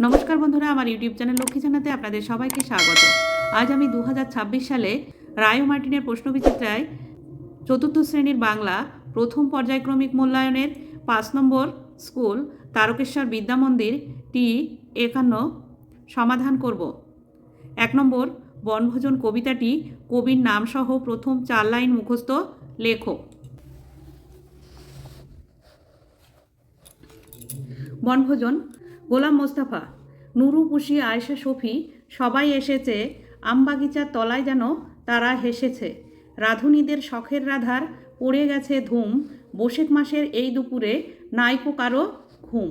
নমস্কার বন্ধুরা, আমার ইউটিউব চ্যানেল লক্ষ্মী জানাতে আপনাদের সবাইকে স্বাগত। আজ আমি 2026 সালে রায় ও মার্টিনের প্রশ্নবিচিত্রায় চতুর্থ শ্রেণীর বাংলা প্রথম পর্যায়ক্রমিক মূল্যায়নের 5 নম্বর স্কুল তারকেশ্বর বিদ্যামন্দির টি 51 সমাধান করব। 1 নম্বর, বনভোজন কবিতাটি কবির নামসহ প্রথম 4 লাইন মুখস্থ লেখো। বনভোজন। গোলাম মোস্তফা, নুরু, পুষি, আয়েশা, শফি সবাই এসেছে, আমবাগিচার তলায় যেন তারা হেসেছে। রাঁধুনিদের শখের রাধার পড়ে গেছে ধুম, বৈশাখ মাসের এই দুপুরে নাইকো কারো ঘুম।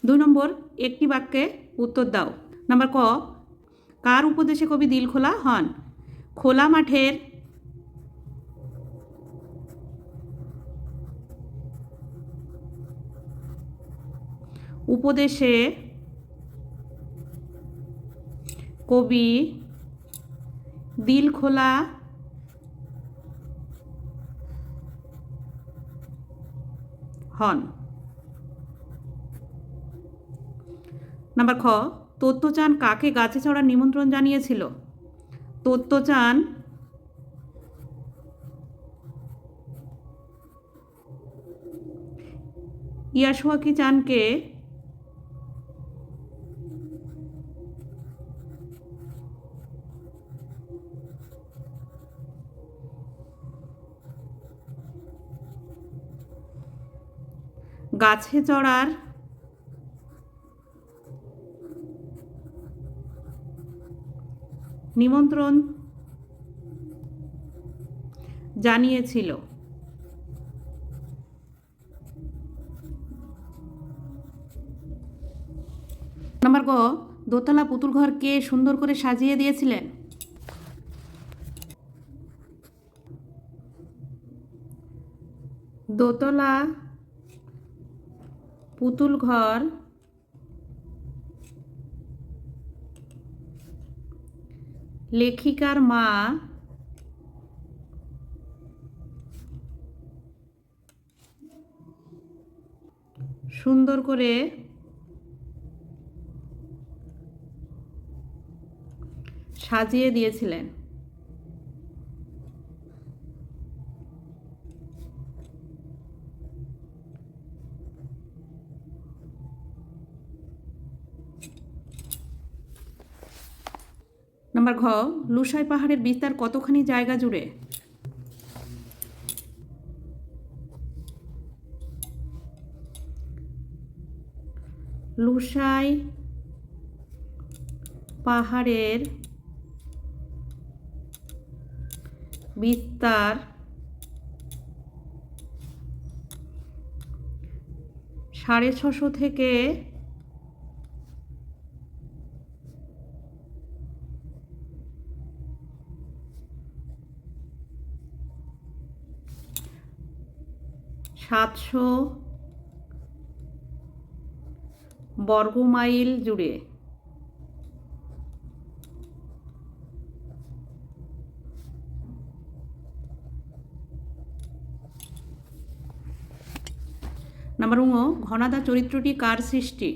2 নম্বর, একটি বাক্যে উত্তর দাও। নাম্বার ক, কার উপদেশে কবি দিলখোলা হন? খোলা মাঠের উপদেশে কবি দিলখোলা হন। নাম্বার খ, তত্ত্বচান কাকে গাছে চড়ার নিমন্ত্রণ জানিয়েছিল? তত্ত্বচান ইয়াসুয়াকি চানকে গাছে চড়ার নিমন্ত্রণ জানিয়েছিল। নাম্বার গ, দোতলা পুতুল ঘর কে সুন্দর করে সাজিয়ে দিয়েছিলেন? দোতলা পুতুল ঘর লেখিকার মা সুন্দর করে সাজিয়ে দিয়েছিলেন। নাম্বার ঘ, লুসাই পাহাড়ের বিস্তার কতখানি জায়গা জুড়ে? লুসাই পাহাড়ের বিস্তার 650 থেকে 700 বর্গমাইল জুড়ে। নাম্বার ঙ, ঘনাদা চরিত্রটি কার সৃষ্টি?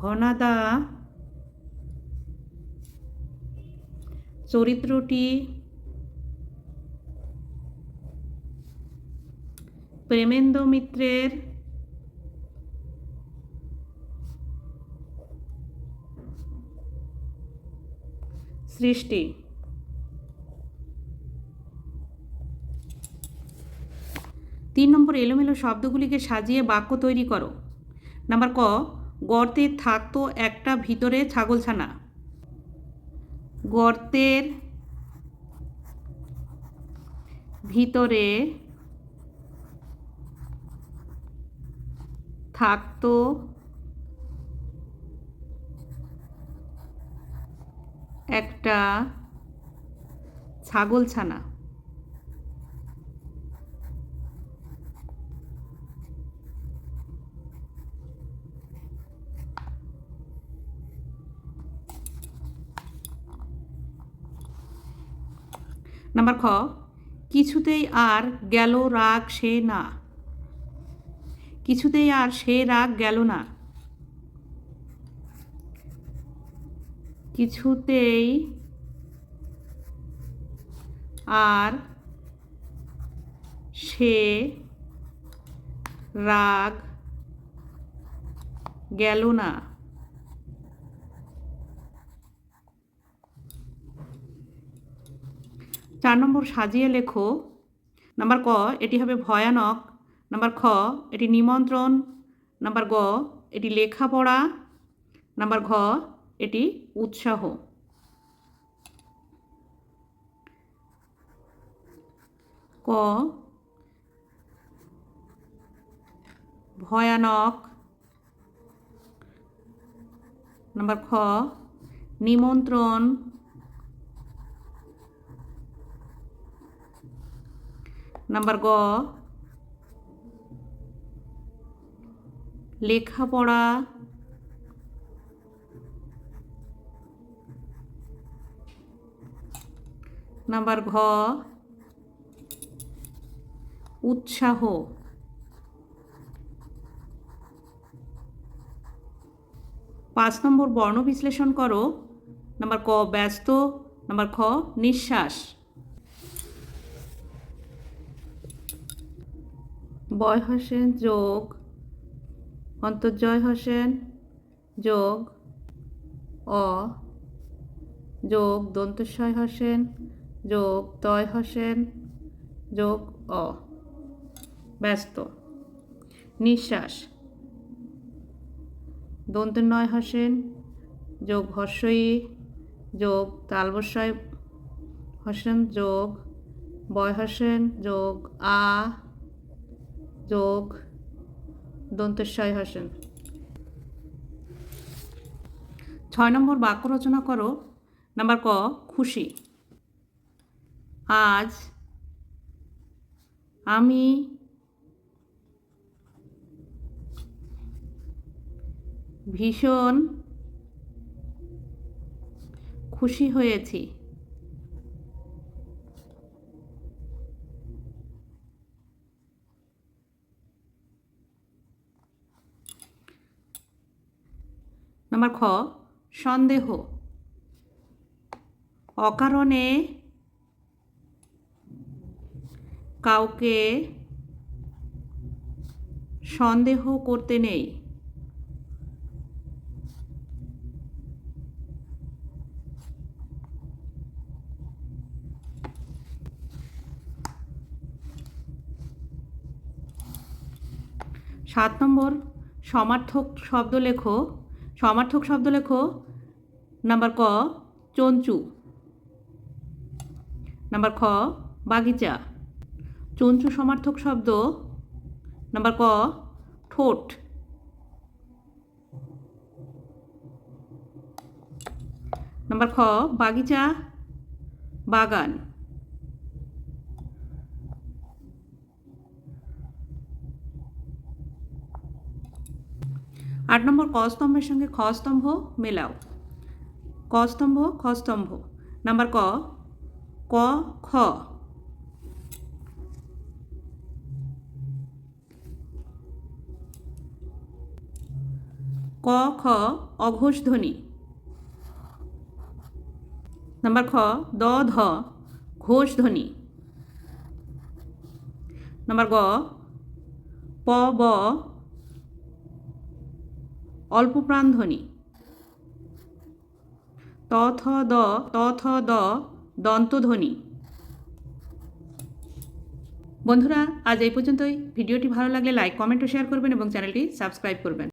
ঘনাদা চরিত্রটি প্রেমেন্দ্র মিত্রের সৃষ্টি। 3 নম্বর, এলোমেলো শব্দগুলিকে সাজিয়ে বাক্য তৈরি করো। নাম্বার ক, গর্তে থাকতো একটা ভিতরে ছাগলছানা। গর্তের ভিতরে থাকতো একটা ছাগলছানা। নাম্বার খ, কিছুতেই আর গেল রাগ সে না। কিছুতেই আর সে রাগ গেল না। কিছুতেই আর সে রাগ গেল না। 4 নম্বর, সাজিয়ে লেখো। নাম্বার ক, এটি হবে ভয়ানক। নাম্বার খ, এটি নিমন্ত্রণ। নাম্বার গ, এটি লেখাপড়া। নাম্বার ঘ, এটি উৎসাহ। ক, ভয়ানক। নাম্বার খ, নিমন্ত্রণ। নাম্বার গ, লেখাপড়া। নাম্বার ঘ, উৎসাহ। 5 নম্বর, বর্ণ বিশ্লেষণ করো। নাম্বার ক, ব্যস্ত। নাম্বার খ, নিঃশ্বাস। বয় হোসেন যোগ অন্তর্জয় হোসেন যোগ অ যোগ দন্তস্বয় হোসেন যোগ তয় হোসেন যোগ অ। ব্যস্ত। নিঃশ্বাস, দন্তন্বয় হোসেন যোগ হর্ষই যোগ তালবস্বয় হোসেন যোগ বয় হোসেন যোগ আ যোগ দন্তস্বয় হোসেন। 6 নম্বর, বাক্য রচনা করো। নাম্বার ক, খুশি। আজ আমি ভীষণ খুশি হয়েছি। নাম্বার খ, সন্দেহ। অকারণে কাউকে সন্দেহ করতে নেই। সাত নম্বর, সমার্থক শব্দ লেখো। সমার্থক শব্দ লেখো। নাম্বার ক, চঞ্চু। নাম্বার খ, বাগিচা। চঞ্চু সমার্থক শব্দ। নাম্বার ক, ঠোঁট। নাম্বার খ, বাগিচা, বাগান। 8 নম্বর, ক স্তম্ভের সঙ্গে খ স্তম্ভ মেলাও। ক স্তম্ভ, খ স্তম্ভ। নাম্বার ক, ক খ। ক খ, অঘোষ ধ্বনি। নাম্বার খ, দ ধ, ঘোষ ধ্বনি। নাম্বার গ, প ব, অল্প প্রাণ ধ্বনি। ত থ দ, দন্ত ধ্বনি। বন্ধুরা, আজ এই পর্যন্তই। ভিডিওটি ভালো লাগলে লাইক, কমেন্ট ও শেয়ার করবেন এবং চ্যানেলটি সাবস্ক্রাইব করবেন।